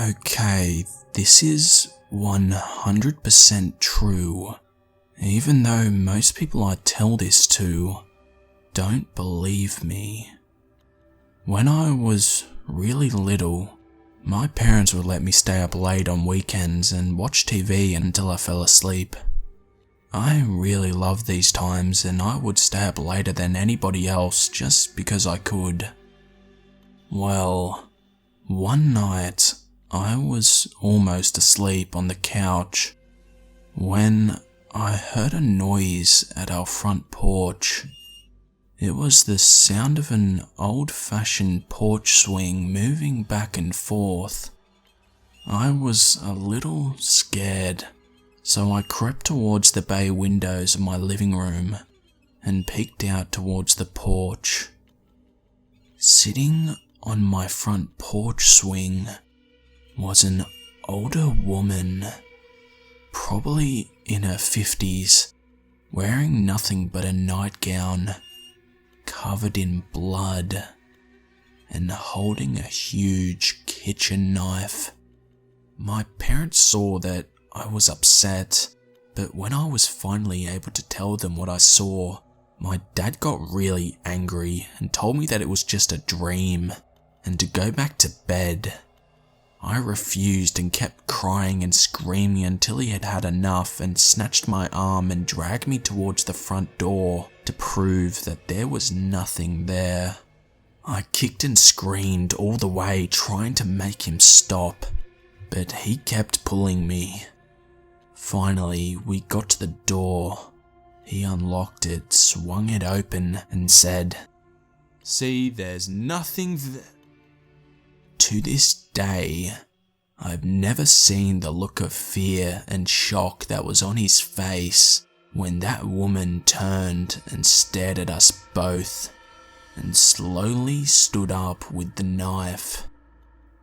Okay, this is 100% true, even though most people I tell this to don't believe me. When I was really little, my parents would let me stay up late on weekends and watch TV until I fell asleep. I really loved these times and I would stay up later than anybody else just because I could. Well, one night I was almost asleep on the couch when I heard a noise at our front porch. It was the sound of an old-fashioned porch swing moving back and forth. I was a little scared, so I crept towards the bay windows of my living room and peeked out towards the porch. Sitting on my front porch swing was an older woman, probably in her 50s, wearing nothing but a nightgown, covered in blood, and holding a huge kitchen knife. My parents saw that I was upset, but when I was finally able to tell them what I saw, my dad got really angry and told me that it was just a dream and to go back to bed. I refused and kept crying and screaming until he had had enough and snatched my arm and dragged me towards the front door to prove that there was nothing there. I kicked and screamed all the way trying to make him stop, but he kept pulling me. Finally, we got to the door. He unlocked it, swung it open and said, "See, there's nothing there." To this day, I've never seen the look of fear and shock that was on his face when that woman turned and stared at us both and slowly stood up with the knife.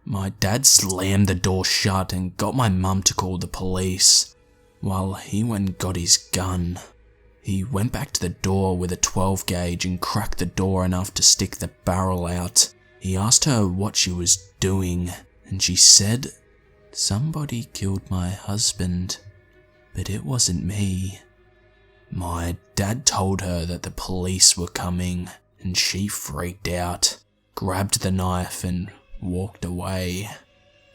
My dad slammed the door shut and got my mum to call the police, while he went and got his gun. He went back to the door with a 12 gauge and cracked the door enough to stick the barrel out. He asked her what she was doing, and she said, "Somebody killed my husband, but it wasn't me." My dad told her that the police were coming, and she freaked out, grabbed the knife and walked away.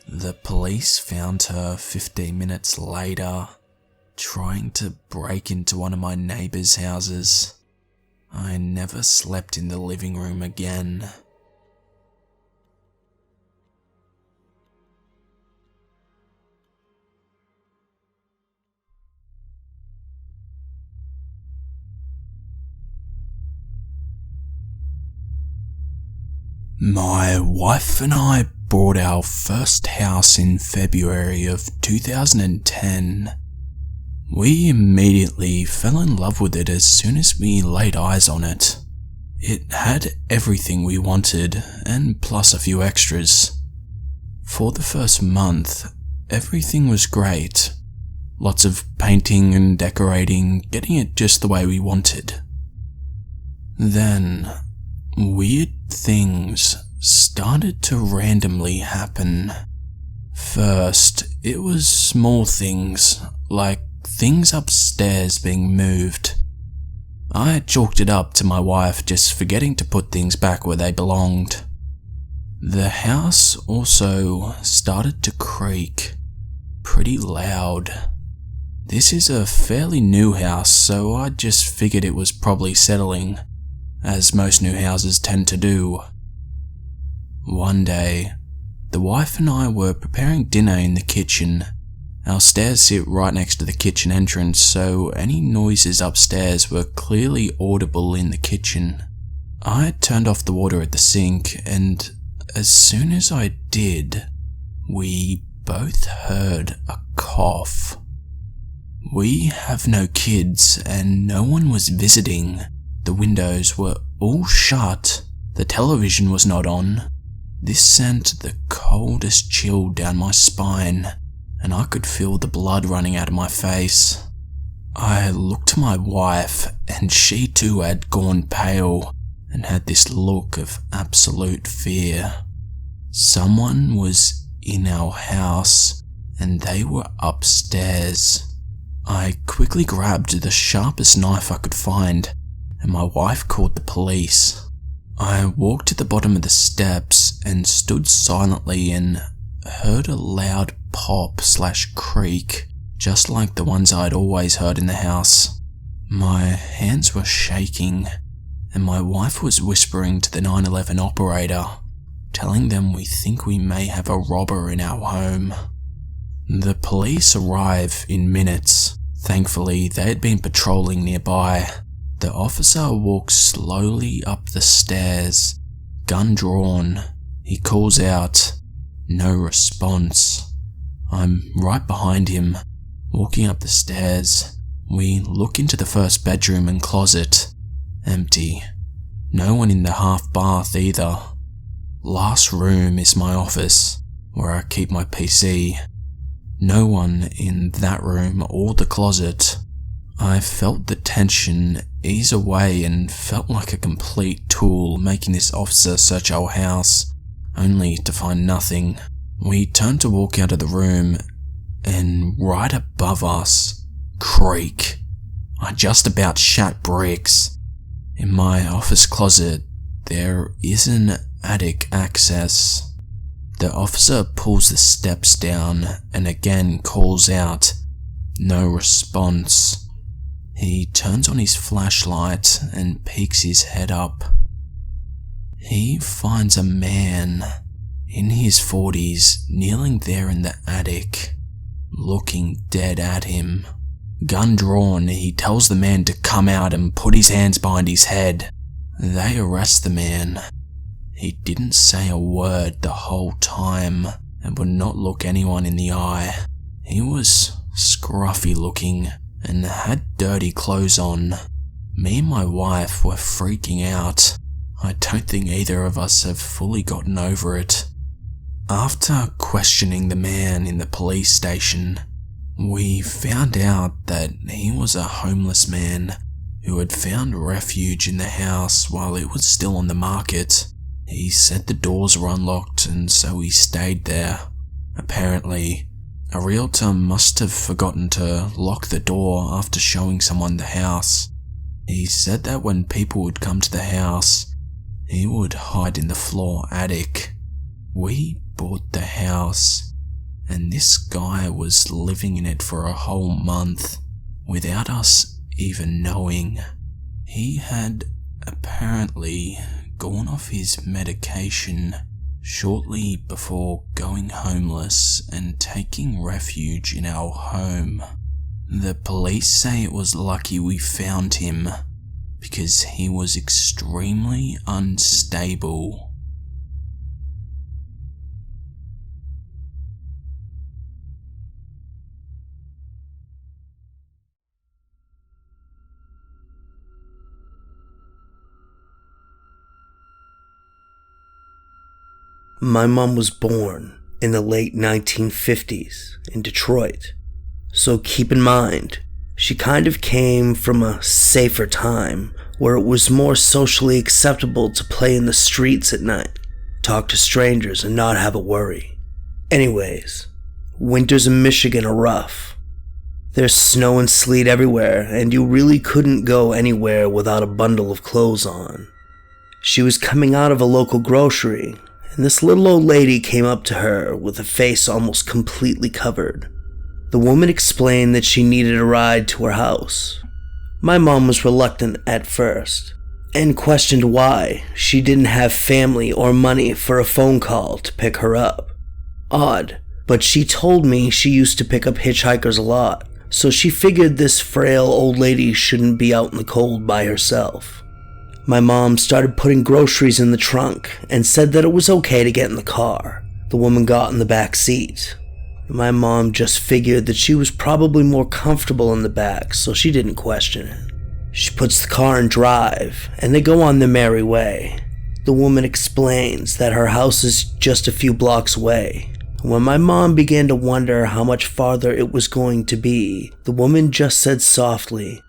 The police found her 15 minutes later, trying to break into one of my neighbours' houses. I never slept in the living room again. My wife and I bought our first house in February of 2010. We immediately fell in love with it as soon as we laid eyes on it. It had everything we wanted, and plus a few extras. For the first month, everything was great. Lots of painting and decorating, getting it just the way we wanted. Then, weird things started to randomly happen. First, it was small things, like things upstairs being moved. I chalked it up to my wife just forgetting to put things back where they belonged. The house also started to creak, pretty loud. This is a fairly new house, so I just figured it was probably settling, as most new houses tend to do. One day, the wife and I were preparing dinner in the kitchen. Our stairs sit right next to the kitchen entrance, so any noises upstairs were clearly audible in the kitchen. I turned off the water at the sink, and as soon as I did, we both heard a cough. We have no kids, and no one was visiting. The windows were all shut. The television was not on. This sent the coldest chill down my spine, and I could feel the blood running out of my face. I looked to my wife, and she too had gone pale and had this look of absolute fear. Someone was in our house, and they were upstairs. I quickly grabbed the sharpest knife I could find, and my wife called the police. I walked to the bottom of the steps and stood silently and heard a loud pop/creak, just like the ones I'd always heard in the house. My hands were shaking, and my wife was whispering to the 911 operator, telling them we think we may have a robber in our home. The police arrive in minutes. Thankfully, they had been patrolling nearby. The officer walks slowly up the stairs, gun drawn. He calls out, no response. I'm right behind him, walking up the stairs. We look into the first bedroom and closet. Empty. No one in the half bath either. Last room is my office, where I keep my PC. No one in that room or the closet. I felt the tension ease away and felt like a complete tool making this officer search our house, only to find nothing. We turned to walk out of the room, and right above us, creak. I just about shat bricks. In my office closet, there is an attic access. The officer pulls the steps down and again calls out, no response. He turns on his flashlight and peeks his head up. He finds a man in his 40s kneeling there in the attic, looking dead at him. Gun drawn, he tells the man to come out and put his hands behind his head. They arrest the man. He didn't say a word the whole time and would not look anyone in the eye. He was scruffy looking and had dirty clothes on. Me and my wife were freaking out. I don't think either of us have fully gotten over it. After questioning the man in the police station, we found out that he was a homeless man who had found refuge in the house while it was still on the market. He said the doors were unlocked and so he stayed there. Apparently, a realtor must have forgotten to lock the door after showing someone the house. He said that when people would come to the house, he would hide in the floor attic. We bought the house, and this guy was living in it for a whole month without us even knowing. He had apparently gone off his medication shortly before going homeless and taking refuge in our home. The police say it was lucky we found him because he was extremely unstable. My mom was born in the late 1950s in Detroit, so keep in mind, she kind of came from a safer time where it was more socially acceptable to play in the streets at night, talk to strangers and not have a worry. Anyways, winters in Michigan are rough. There's snow and sleet everywhere, and you really couldn't go anywhere without a bundle of clothes on. She was coming out of a local grocery, and this little old lady came up to her with a face almost completely covered. The woman explained that she needed a ride to her house. My mom was reluctant at first, and questioned why she didn't have family or money for a phone call to pick her up. Odd, but she told me she used to pick up hitchhikers a lot, so she figured this frail old lady shouldn't be out in the cold by herself. My mom started putting groceries in the trunk and said that it was okay to get in the car. The woman got in the back seat. My mom just figured that she was probably more comfortable in the back, so she didn't question it. She puts the car in drive, and they go on their merry way. The woman explains that her house is just a few blocks away. When my mom began to wonder how much farther it was going to be, the woman just said softly,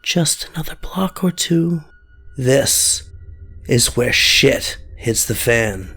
"Just another block or two." This is where shit hits the fan.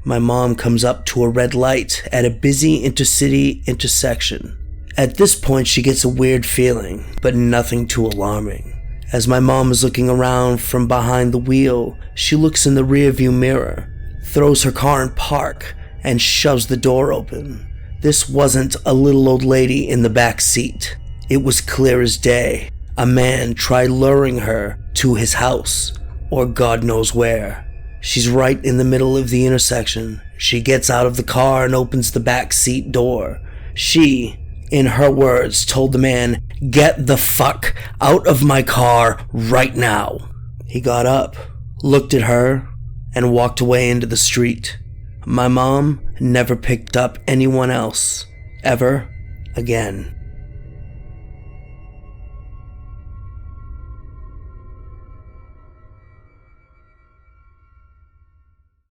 my mom comes up to a red light at a busy intercity intersection. At this point, she gets a weird feeling, but nothing too alarming. As my mom is looking around from behind the wheel, she looks in the rearview mirror, throws her car in park, and shoves the door open. This wasn't a little old lady in the back seat. It was clear as day. A man tried luring her to his house, or God knows where. She's right in the middle of the intersection. She gets out of the car and opens the back seat door. She, in her words, told the man, "Get the fuck out of my car right now." He got up, looked at her, and walked away into the street. My mom never picked up anyone else, ever again.